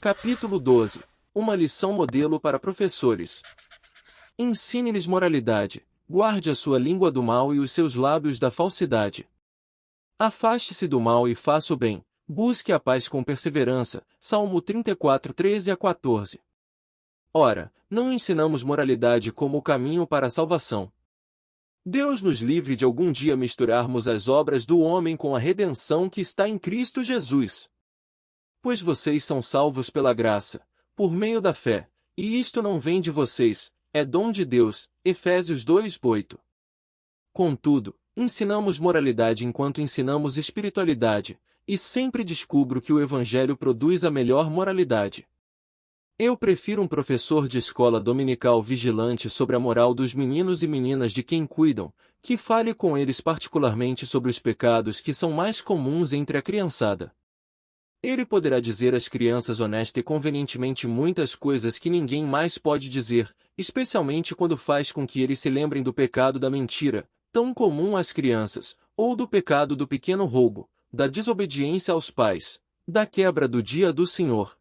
Capítulo 12. Uma lição modelo para professores. Ensine-lhes moralidade, guarde a sua língua do mal e os seus lábios da falsidade. Afaste-se do mal e faça o bem, busque a paz com perseverança. Salmo 34, 13 a 14. Ora, não ensinamos moralidade como o caminho para a salvação. Deus nos livre de algum dia misturarmos as obras do homem com a redenção que está em Cristo Jesus. Pois vocês são salvos pela graça, por meio da fé, e isto não vem de vocês, é dom de Deus. Efésios 2, 8. Contudo, ensinamos moralidade enquanto ensinamos espiritualidade, e sempre descubro que o Evangelho produz a melhor moralidade. Eu prefiro um professor de escola dominical vigilante sobre a moral dos meninos e meninas de quem cuidam, que fale com eles particularmente sobre os pecados que são mais comuns entre a criançada. Ele poderá dizer às crianças honesta e convenientemente muitas coisas que ninguém mais pode dizer, especialmente quando faz com que eles se lembrem do pecado da mentira, tão comum às crianças, ou do pecado do pequeno roubo, da desobediência aos pais, da quebra do dia do Senhor.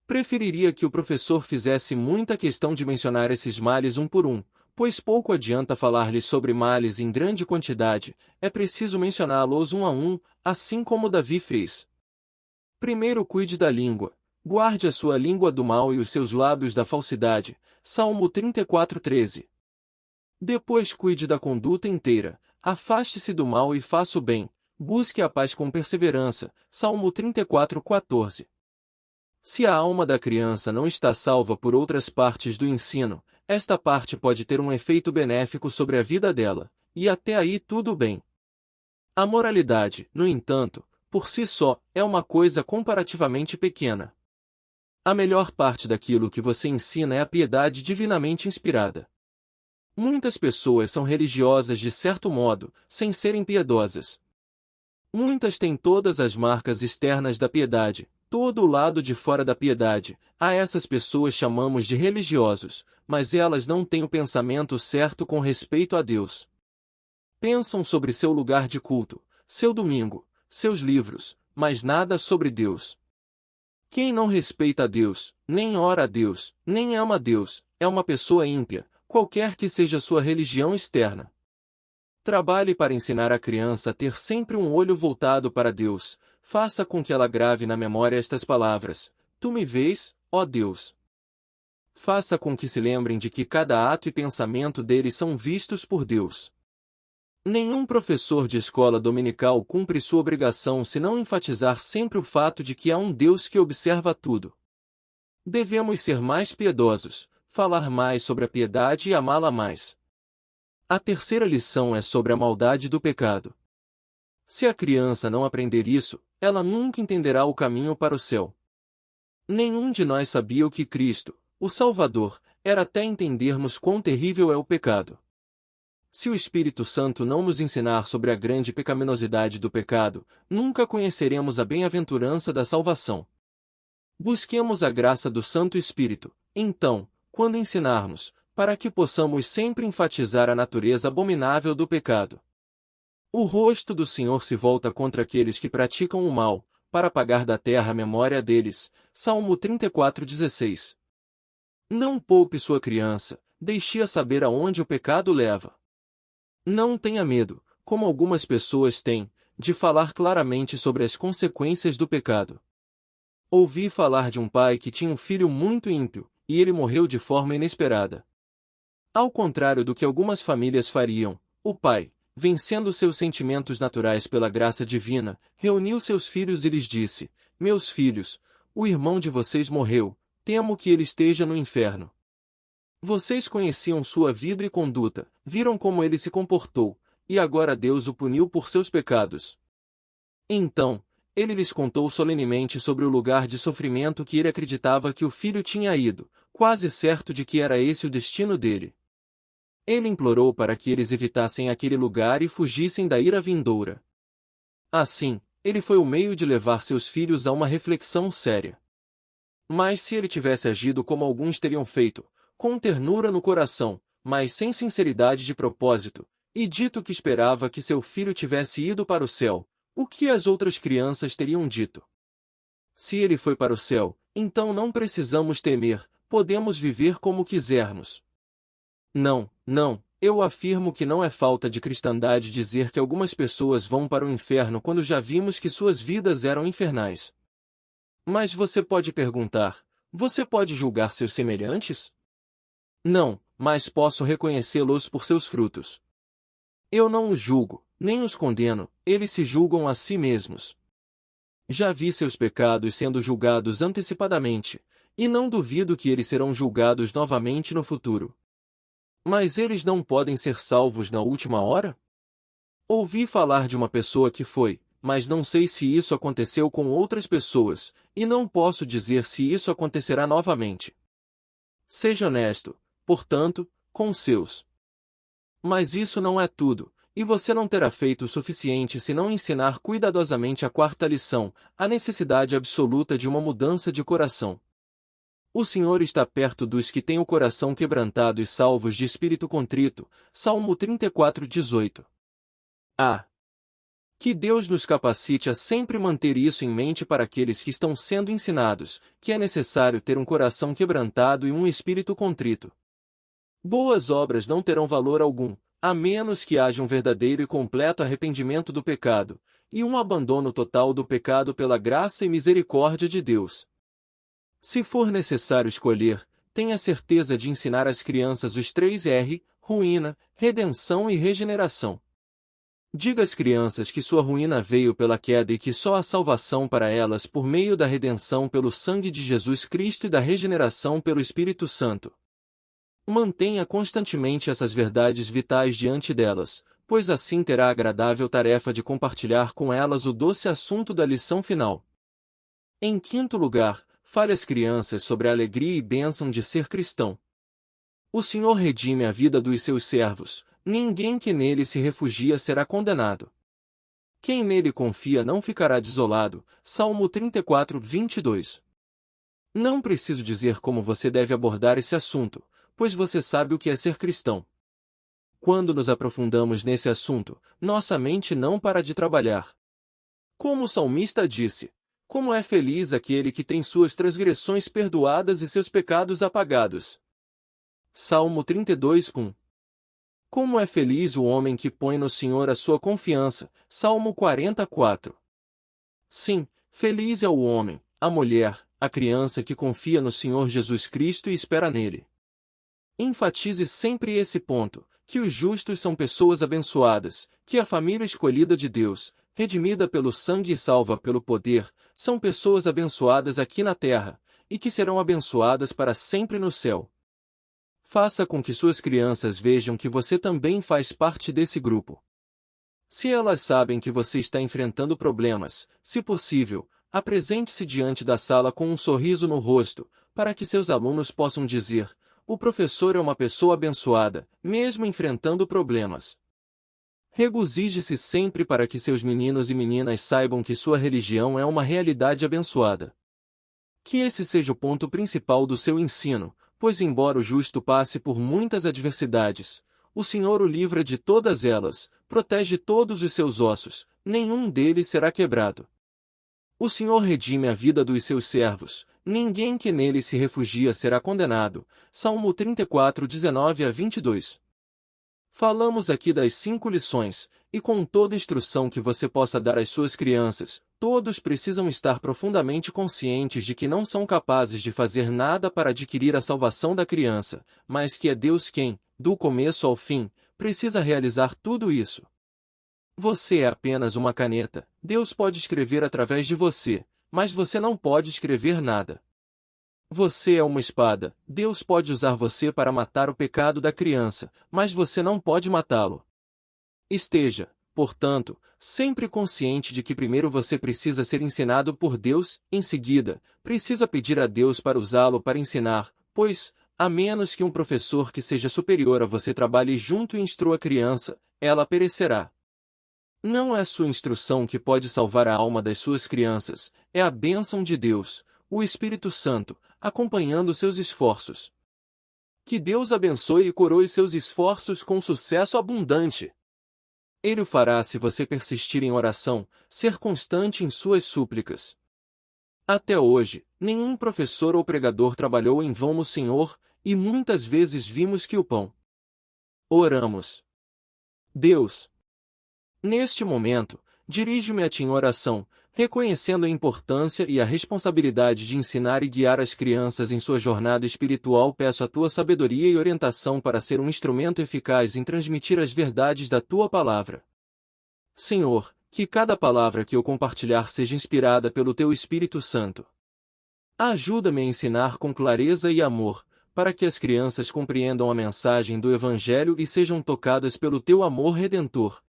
Preferiria que o professor fizesse muita questão de mencionar esses males um por um, pois pouco adianta falar-lhes sobre males em grande quantidade, é preciso mencioná-los um a um, assim como Davi fez. Primeiro cuide da língua, guarde a sua língua do mal e os seus lábios da falsidade. Salmo 34, 13. Depois cuide da conduta inteira, afaste-se do mal e faça o bem, busque a paz com perseverança. Salmo 34, 14. Se a alma da criança não está salva por outras partes do ensino, esta parte pode ter um efeito benéfico sobre a vida dela, e até aí tudo bem. A moralidade, no entanto, por si só, é uma coisa comparativamente pequena. A melhor parte daquilo que você ensina é a piedade divinamente inspirada. Muitas pessoas são religiosas de certo modo, sem serem piedosas. Muitas têm todas as marcas externas da piedade, todo o lado de fora da piedade. A essas pessoas chamamos de religiosos, mas elas não têm o pensamento certo com respeito a Deus. Pensam sobre seu lugar de culto, seu domingo, seus livros, mas nada sobre Deus. Quem não respeita a Deus, nem ora a Deus, nem ama a Deus, é uma pessoa ímpia, qualquer que seja sua religião externa. Trabalhe para ensinar a criança a ter sempre um olho voltado para Deus, faça com que ela grave na memória estas palavras: Tu me vês, ó Deus. Faça com que se lembrem de que cada ato e pensamento deles são vistos por Deus. Nenhum professor de escola dominical cumpre sua obrigação se não enfatizar sempre o fato de que há um Deus que observa tudo. Devemos ser mais piedosos, falar mais sobre a piedade e amá-la mais. A terceira lição é sobre a maldade do pecado. Se a criança não aprender isso, ela nunca entenderá o caminho para o céu. Nenhum de nós sabia o que Cristo, o Salvador, era até entendermos quão terrível é o pecado. Se o Espírito Santo não nos ensinar sobre a grande pecaminosidade do pecado, nunca conheceremos a bem-aventurança da salvação. Busquemos a graça do Santo Espírito, então, quando ensinarmos, para que possamos sempre enfatizar a natureza abominável do pecado. O rosto do Senhor se volta contra aqueles que praticam o mal, para apagar da terra a memória deles. Salmo 34, 16. Não poupe sua criança, deixe-a saber aonde o pecado leva. Não tenha medo, como algumas pessoas têm, de falar claramente sobre as consequências do pecado. Ouvi falar de um pai que tinha um filho muito ímpio, e ele morreu de forma inesperada. Ao contrário do que algumas famílias fariam, o pai, vencendo seus sentimentos naturais pela graça divina, reuniu seus filhos e lhes disse: Meus filhos, o irmão de vocês morreu, temo que ele esteja no inferno. Vocês conheciam sua vida e conduta, viram como ele se comportou, e agora Deus o puniu por seus pecados. Então, ele lhes contou solenemente sobre o lugar de sofrimento que ele acreditava que o filho tinha ido, quase certo de que era esse o destino dele. Ele implorou para que eles evitassem aquele lugar e fugissem da ira vindoura. Assim, ele foi o meio de levar seus filhos a uma reflexão séria. Mas se ele tivesse agido como alguns teriam feito, com ternura no coração, mas sem sinceridade de propósito, e dito que esperava que seu filho tivesse ido para o céu, o que as outras crianças teriam dito? Se ele foi para o céu, Então não precisamos temer, podemos viver como quisermos. Não, não, eu afirmo que não é falta de cristandade dizer que algumas pessoas vão para o inferno quando já vimos que suas vidas eram infernais. Mas você pode perguntar, você pode julgar seus semelhantes? Não, mas posso reconhecê-los por seus frutos. Eu não os julgo, nem os condeno, eles se julgam a si mesmos. Já vi seus pecados sendo julgados antecipadamente, e não duvido que eles serão julgados novamente no futuro. Mas eles não podem ser salvos na última hora? Ouvi falar de uma pessoa que foi, mas não sei se isso aconteceu com outras pessoas, e não posso dizer se isso acontecerá novamente. Seja honesto, portanto, com os seus. Mas isso não é tudo, e você não terá feito o suficiente se não ensinar cuidadosamente a quarta lição, a necessidade absoluta de uma mudança de coração. O Senhor está perto dos que têm o coração quebrantado e salvos de espírito contrito. Salmo 34:18. Que Deus nos capacite a sempre manter isso em mente para aqueles que estão sendo ensinados, que é necessário ter um coração quebrantado e um espírito contrito. Boas obras não terão valor algum, a menos que haja um verdadeiro e completo arrependimento do pecado, e um abandono total do pecado pela graça e misericórdia de Deus. Se for necessário escolher, tenha certeza de ensinar às crianças os 3 R, ruína, redenção e regeneração. Diga às crianças que sua ruína veio pela queda e que só há salvação para elas por meio da redenção pelo sangue de Jesus Cristo e da regeneração pelo Espírito Santo. Mantenha constantemente essas verdades vitais diante delas, pois assim terá a agradável tarefa de compartilhar com elas o doce assunto da lição final. Em quinto lugar, fale às crianças sobre a alegria e bênção de ser cristão. O Senhor redime a vida dos seus servos, ninguém que nele se refugia será condenado. Quem nele confia não ficará desolado. Salmo 34:22. Não preciso dizer como você deve abordar esse assunto, pois você sabe o que é ser cristão. Quando nos aprofundamos nesse assunto, nossa mente não para de trabalhar. Como o salmista disse, como é feliz aquele que tem suas transgressões perdoadas e seus pecados apagados. Salmo 32:1. Como é feliz o homem que põe no Senhor a sua confiança. Salmo 44. Sim, feliz é o homem, a mulher, a criança que confia no Senhor Jesus Cristo e espera nele. Enfatize sempre esse ponto, que os justos são pessoas abençoadas, que a família escolhida de Deus, redimida pelo sangue e salva pelo poder, são pessoas abençoadas aqui na terra, e que serão abençoadas para sempre no céu. Faça com que suas crianças vejam que você também faz parte desse grupo. Se elas sabem que você está enfrentando problemas, se possível, apresente-se diante da sala com um sorriso no rosto, para que seus alunos possam dizer: o professor é uma pessoa abençoada, mesmo enfrentando problemas. Regozije-se sempre para que seus meninos e meninas saibam que sua religião é uma realidade abençoada. Que esse seja o ponto principal do seu ensino, pois embora o justo passe por muitas adversidades, o Senhor o livra de todas elas, protege todos os seus ossos, nenhum deles será quebrado. O Senhor redime a vida dos seus servos, ninguém que nele se refugia será condenado. Salmo 34:19-22. Falamos aqui das 5 lições, e com toda instrução que você possa dar às suas crianças, todos precisam estar profundamente conscientes de que não são capazes de fazer nada para adquirir a salvação da criança, mas que é Deus quem, do começo ao fim, precisa realizar tudo isso. Você é apenas uma caneta, Deus pode escrever através de você, mas você não pode escrever nada. Você é uma espada, Deus pode usar você para matar o pecado da criança, mas você não pode matá-lo. Esteja, portanto, sempre consciente de que primeiro você precisa ser ensinado por Deus, em seguida, precisa pedir a Deus para usá-lo para ensinar, pois, a menos que um professor que seja superior a você trabalhe junto e instrua a criança, ela perecerá. Não é sua instrução que pode salvar a alma das suas crianças, é a bênção de Deus, o Espírito Santo, acompanhando seus esforços. Que Deus abençoe e coroe seus esforços com sucesso abundante. Ele o fará se você persistir em oração, ser constante em suas súplicas. Até hoje, nenhum professor ou pregador trabalhou em vão no Senhor, e muitas vezes vimos que o pão. Oramos. Deus, neste momento, dirijo-me a Ti em oração, reconhecendo a importância e a responsabilidade de ensinar e guiar as crianças em sua jornada espiritual. Peço a Tua sabedoria e orientação para ser um instrumento eficaz em transmitir as verdades da Tua palavra. Senhor, que cada palavra que eu compartilhar seja inspirada pelo Teu Espírito Santo. Ajuda-me a ensinar com clareza e amor, para que as crianças compreendam a mensagem do Evangelho e sejam tocadas pelo Teu amor redentor.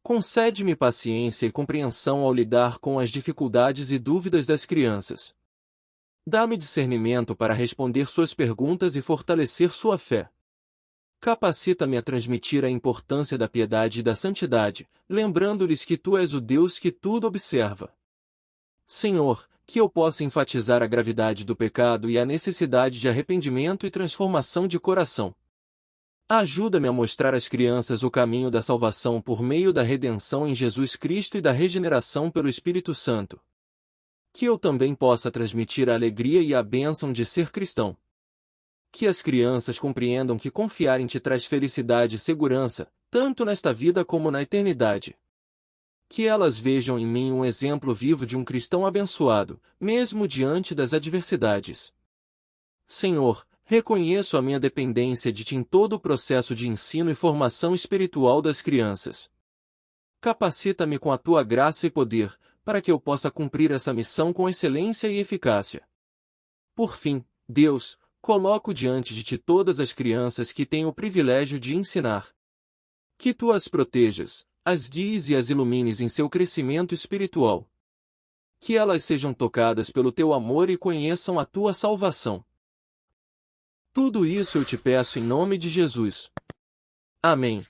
Concede-me paciência e compreensão ao lidar com as dificuldades e dúvidas das crianças. Dá-me discernimento para responder suas perguntas e fortalecer sua fé. Capacita-me a transmitir a importância da piedade e da santidade, lembrando-lhes que Tu és o Deus que tudo observa. Senhor, que eu possa enfatizar a gravidade do pecado e a necessidade de arrependimento e transformação de coração. Ajuda-me a mostrar às crianças o caminho da salvação por meio da redenção em Jesus Cristo e da regeneração pelo Espírito Santo. Que eu também possa transmitir a alegria e a bênção de ser cristão. Que as crianças compreendam que confiar em Ti traz felicidade e segurança, tanto nesta vida como na eternidade. Que elas vejam em mim um exemplo vivo de um cristão abençoado, mesmo diante das adversidades. Senhor, reconheço a minha dependência de Ti em todo o processo de ensino e formação espiritual das crianças. Capacita-me com a Tua graça e poder, para que eu possa cumprir essa missão com excelência e eficácia. Por fim, Deus, coloco diante de Ti todas as crianças que tenho o privilégio de ensinar. Que Tu as protejas, as guies e as ilumines em seu crescimento espiritual. Que elas sejam tocadas pelo Teu amor e conheçam a Tua salvação. Tudo isso eu Te peço em nome de Jesus. Amém.